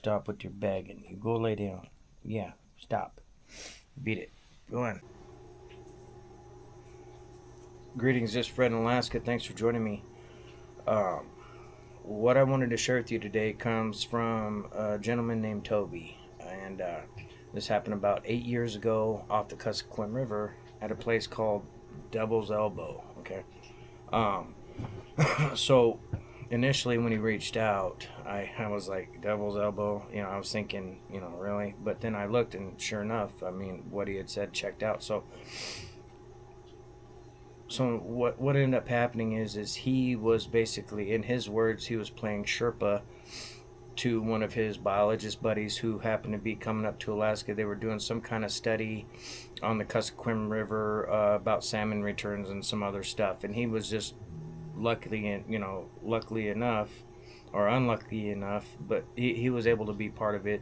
stop with your begging. You go lay down. Yeah, stop. Beat it. Go on. Greetings, this is Fred in Alaska. Thanks for joining me. Um, what I wanted to share with you today comes from a gentleman named Toby. And this happened about 8 years ago off the Kuskokwim River at a place called Devil's Elbow. Okay. Um, so initially when he reached out, I was like, Devil's Elbow? I was thinking, really? But then I looked and sure enough, what he had said checked out. So what ended up happening is he was basically, in his words, he was playing Sherpa to one of his biologist buddies who happened to be coming up to Alaska. They were doing some kind of study on the Kuskokwim River about salmon returns and some other stuff. And he was just luckily enough, or unlucky enough, but he was able to be part of it,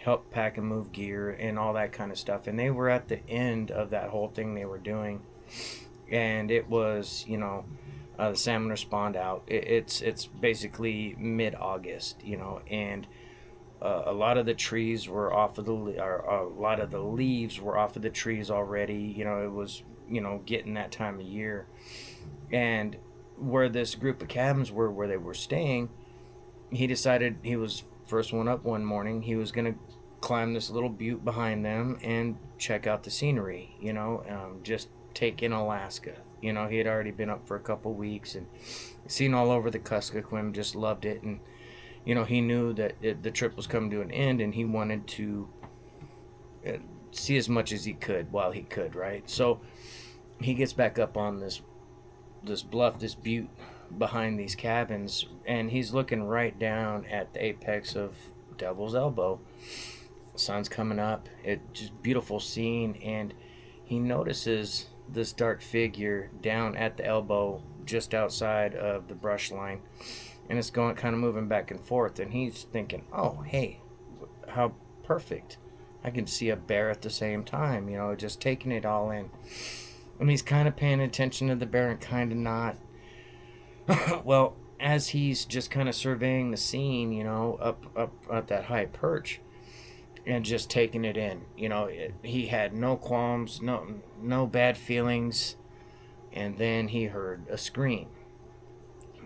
help pack and move gear and all that kind of stuff. And they were at the end of that whole thing they were doing. And it was, the salmon are spawned out. It's basically mid-August, and a lot of the trees were off of a lot of the leaves were off of the trees already. It was, getting that time of year. And where this group of cabins were, where they were staying, he decided he was first one up one morning. He was going to climb this little butte behind them and check out the scenery, just take in Alaska. He had already been up for a couple weeks and seen all over the Kuskokwim, just loved it. And, he knew that the trip was coming to an end and he wanted to see as much as he could while he could, right? So he gets back up on this bluff, this butte behind these cabins, and he's looking right down at the apex of Devil's Elbow. The sun's coming up. It's just beautiful scene, and he notices this dark figure down at the elbow just outside of the brush line, and it's going kind of moving back and forth, and he's thinking, oh hey, how perfect, I can see a bear at the same time, just taking it all in. And he's kind of paying attention to the bear and kind of not. Well, as he's just kind of surveying the scene, up at that high perch and just taking it in, he had no qualms, no bad feelings. And then he heard a scream.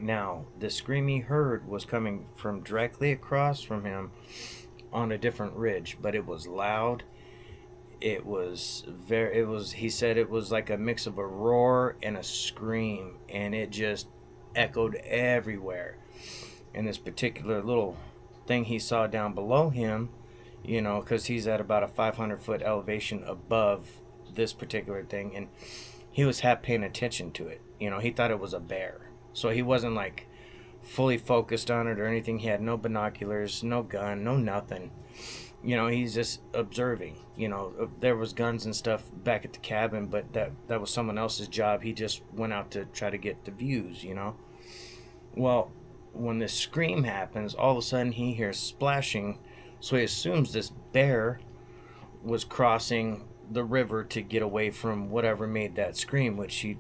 Now, the scream he heard was coming from directly across from him on a different ridge, but it was loud. He said it was like a mix of a roar and a scream, and it just echoed everywhere. And this particular little thing he saw down below him, because he's at about a 500-foot elevation above this particular thing, and he was half paying attention to it. He thought it was a bear. So he wasn't like fully focused on it or anything. He had no binoculars, no gun, no nothing. He's just observing. There was guns and stuff back at the cabin, but that was someone else's job. He just went out to try to get the views, Well, when this scream happens, all of a sudden he hears splashing, so he assumes this bear was crossing the river to get away from whatever made that scream, which he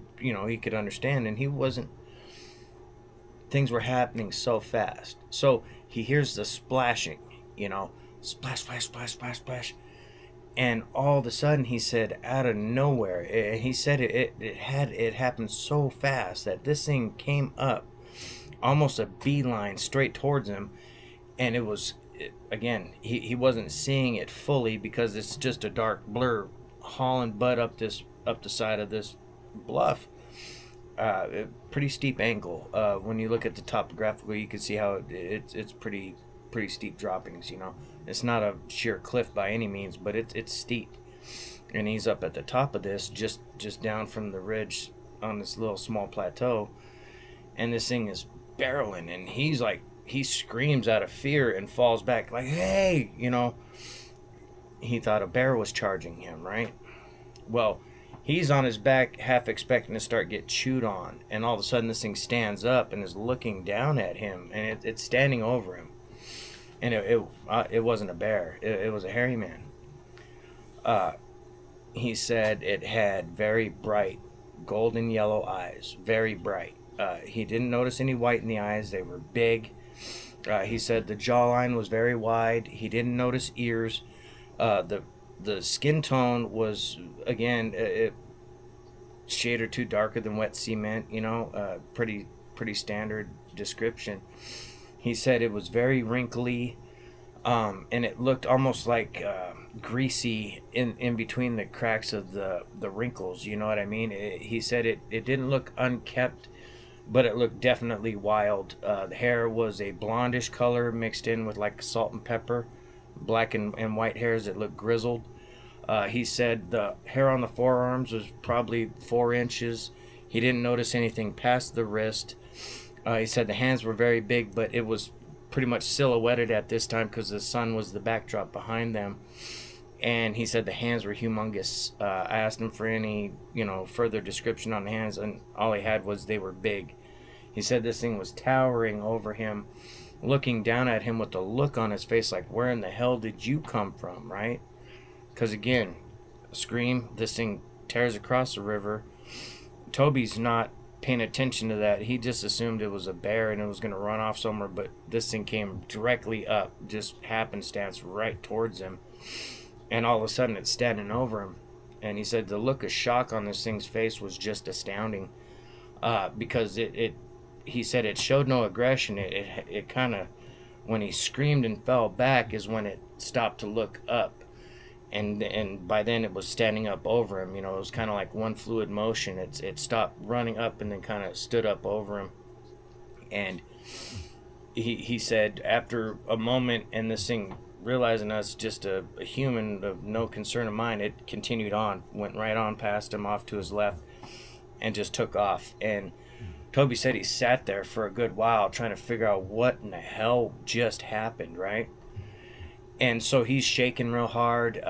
could understand, and he wasn't. Things were happening so fast. So he hears the splashing, splash, splash, splash, splash, splash. And all of a sudden, he said, out of nowhere, he said it happened so fast that this thing came up almost a beeline straight towards him. And it was, again, he wasn't seeing it fully because it's just a dark blur hauling butt up the side of this bluff. Pretty steep angle. When you look at the topographical, you can see how it's pretty steep droppings. It's not a sheer cliff by any means, but it's steep. And he's up at the top of this, just down from the ridge on this little small plateau, and this thing is barreling, and he screams out of fear and falls back like, hey, he thought a bear was charging him, right? Well, he's on his back, half expecting to start get chewed on, and all of a sudden this thing stands up and is looking down at him, and it's standing over him. And it wasn't a bear; it was a hairy man. He said it had very bright golden yellow eyes, very bright. He didn't notice any white in the eyes; they were big. He said the jawline was very wide. He didn't notice ears. The skin tone was, again, a shade or two darker than wet cement. Pretty standard description. He said it was very wrinkly, and it looked almost like greasy in between the cracks of the wrinkles. You know what I mean? He said it didn't look unkept, but it looked definitely wild. The hair was a blondish color mixed in with like salt and pepper, black and white hairs that looked grizzled. He said the hair on the forearms was probably 4 inches. He didn't notice anything past the wrist. He said the hands were very big, but it was pretty much silhouetted at this time because the sun was the backdrop behind them. And he said the hands were humongous. I asked him for any, further description on the hands, and all he had was they were big. He said this thing was towering over him, looking down at him with a look on his face like, where in the hell did you come from, right? Because again, scream, this thing tears across the river. Toby's not paying attention to that. He just assumed it was a bear and it was going to run off somewhere, but this thing came directly up, just happenstance right towards him, and all of a sudden it's standing over him. And he said the look of shock on this thing's face was just astounding, because he said it showed no aggression. It kind of, when he screamed and fell back is when it stopped to look up, and by then it was standing up over him. It was kind of like one fluid motion. It stopped running up and then kind of stood up over him. And he said after a moment, and this thing realizing us just a human of no concern of mine, it continued on, went right on past him off to his left, and just took off. And Toby said he sat there for a good while trying to figure out what in the hell just happened, right? And so he's shaking real hard.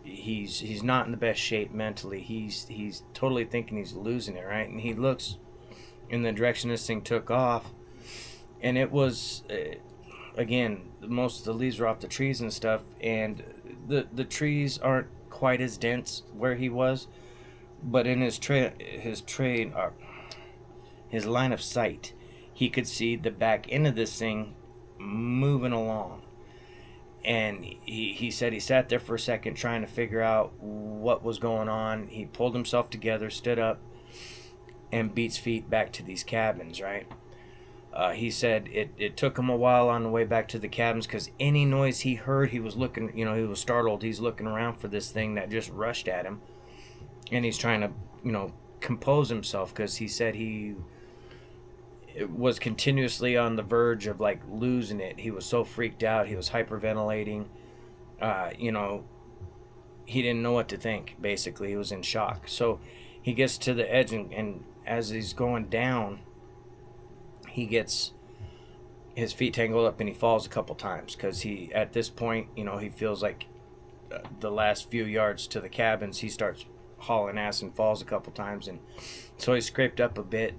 He's not in the best shape mentally. He's totally thinking he's losing it, right? And he looks in the direction this thing took off, and it was, again, most of the leaves were off the trees and stuff, and the trees aren't quite as dense where he was, but in his line of sight, he could see the back end of this thing moving along. And he said he sat there for a second trying to figure out what was going on. He pulled himself together, stood up, and beats feet back to these cabins, right? He said it took him a while on the way back to the cabins because any noise he heard, he was looking, he was startled. He's looking around for this thing that just rushed at him. And he's trying to, compose himself because he said he was continuously on the verge of like losing it. He was so freaked out. He was hyperventilating. He didn't know what to think. Basically, he was in shock. So he gets to the edge, and as he's going down, he gets his feet tangled up and he falls a couple times because he, at this point, he feels like the last few yards to the cabins, he starts hauling ass and falls a couple times, and so he scraped up a bit.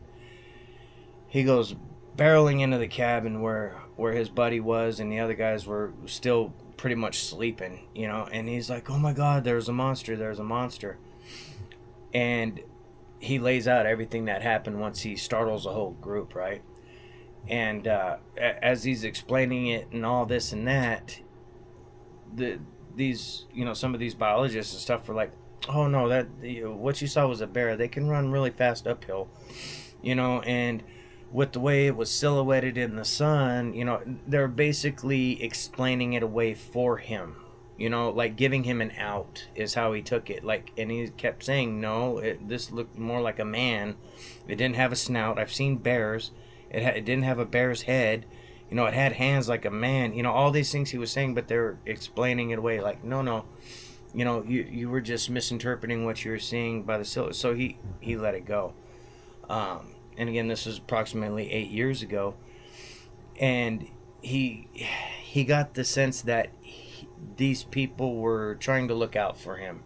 He goes barreling into the cabin where his buddy was, and the other guys were still pretty much sleeping, and he's like, oh my God, there's a monster. And he lays out everything that happened once he startles the whole group, right? And as he's explaining it and all this and that, some of these biologists and stuff were like, oh no, that what you saw was a bear. They can run really fast uphill, and with the way it was silhouetted in the sun, they're basically explaining it away for him, like giving him an out is how he took it. Like, and he kept saying, no, this looked more like a man. It didn't have a snout. I've seen bears. It didn't have a bear's head. It had hands like a man. All these things he was saying, but they're explaining it away. Like, no, you were just misinterpreting what you were seeing by the silhouette. So he let it go. And again, this was approximately 8 years ago, and he got the sense that these people were trying to look out for him.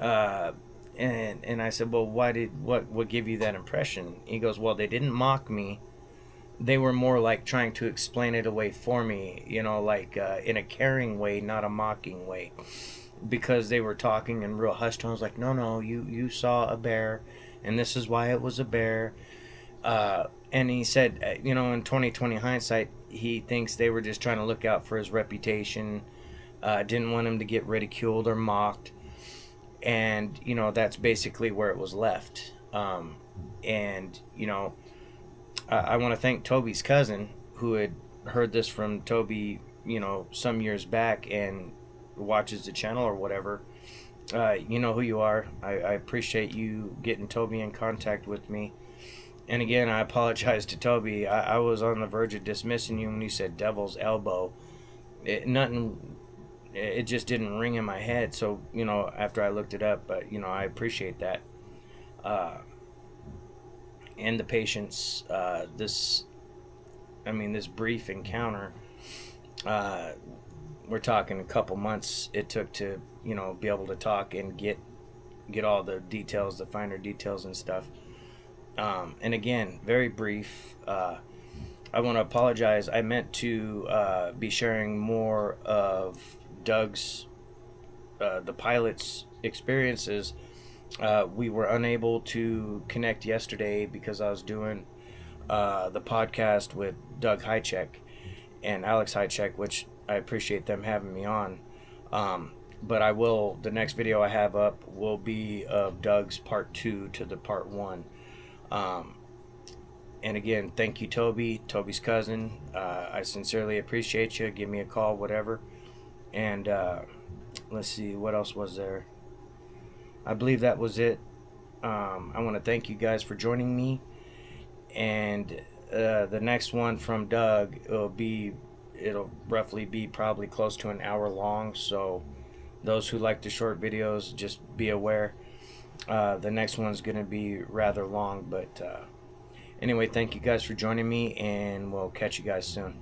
And I said, well, what gave you that impression? He goes, well, they didn't mock me. They were more like trying to explain it away for me, like in a caring way, not a mocking way, because they were talking in real hushed tones, like, no, you saw a bear, and this is why it was a bear. And he said, you know, in 2020 hindsight, he thinks they were just trying to look out for his reputation, didn't want him to get ridiculed or mocked. And, you know, that's basically where it was left. And, you know, I want to thank Toby's cousin, who had heard this from Toby, you know, some years back and watches the channel or whatever. You know who you are. I appreciate you getting Toby in contact with me. And again, I apologize to Toby. I was on the verge of dismissing you when you said devil's elbow. It just didn't ring in my head. So, you know, after I looked it up, but, you know, I appreciate that. And the patience, this brief encounter, we're talking a couple months it took to, you know, be able to talk and get all the details, the finer details and stuff. And again, very brief. I want to apologize. I meant to be sharing more of Doug's, the pilot's experiences. We were unable to connect yesterday because I was doing the podcast with Doug Hychek and Alex Hychek, which I appreciate them having me on. But the next video I have up will be of Doug's part 2 to the part 1. And again, thank you, Toby's cousin. I sincerely appreciate you. Give me a call, whatever. And let's see, what else was there? I believe that was it. I want to thank you guys for joining me. And the next one from Doug, it'll roughly be probably close to an hour long. So those who like the short videos, just be aware. The next one's going to be rather long. But anyway, thank you guys for joining me, and we'll catch you guys soon.